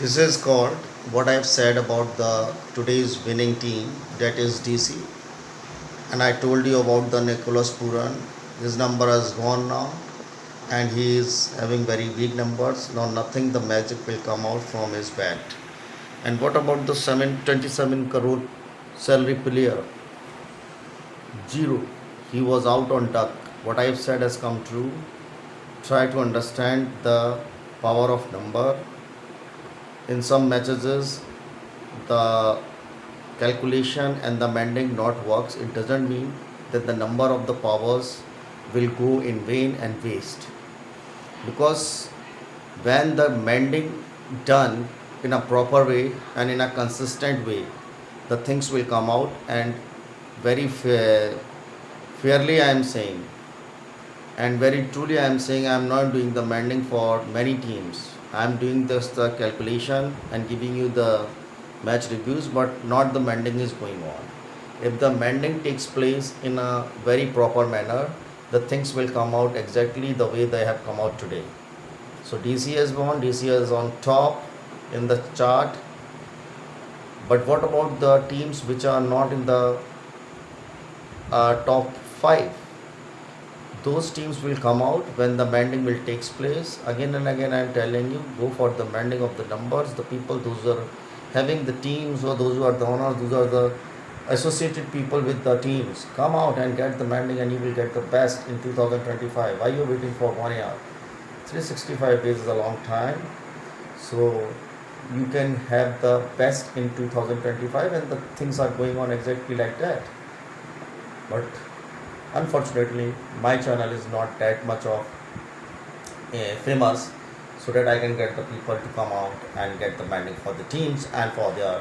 This is called what I've said about the today's winning team, that is DC. And I told you about the Nicholas Puran. His number has gone now, and he is having very weak numbers. Now nothing the magic will come out from his bat. And what about the 27 crore salary player? Zero. He was out on duck. What I've said has come true. Try to understand the power of number. In some matches, the calculation and the mending not works. It doesn't mean that the number of the powers will go in vain and waste, because when the mending done in a proper way and in a consistent way, the things will come out. And very fairly I am saying, and very truly I am saying, I am not doing the mending for many teams. I am doing just the calculation and giving you the match reviews, but not the mending is going on. If the mending takes place in a very proper manner, the things will come out exactly the way they have come out today. So DC has won, DC is on top in the chart. But what about the teams which are not in the top 5? Those teams will come out when the mending will takes place. Again and again I am telling you, go for the mending of the numbers. The people, those are having the teams, or those who are the owners, those are the associated people with the teams, come out and get the mending, and you will get the best in 2025. Why you waiting for 1 year? 365 days is a long time. So you can have the best in 2025, and the things are going on exactly like that. But unfortunately my channel is not that much of famous, so that I can get the people to come out and get the mandate for the teams and for their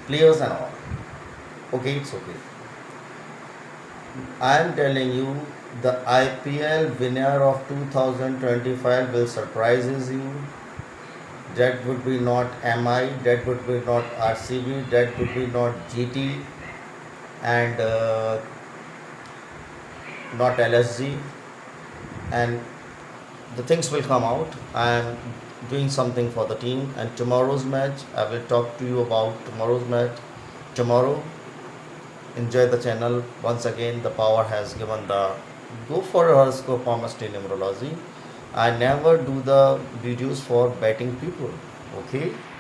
players and all. Okay, it's okay. I am telling you, the IPL winner of 2025 will surprises you. That would be not MI, that would be not RCB, that would be not GT, and not LSG, and the things will come out. I am doing something for the team, and tomorrow's match, I will talk to you about tomorrow's match tomorrow. Enjoy the channel. Once again, the power has given the go for horoscope palmistry numerology. I never do the videos for betting people. Okay.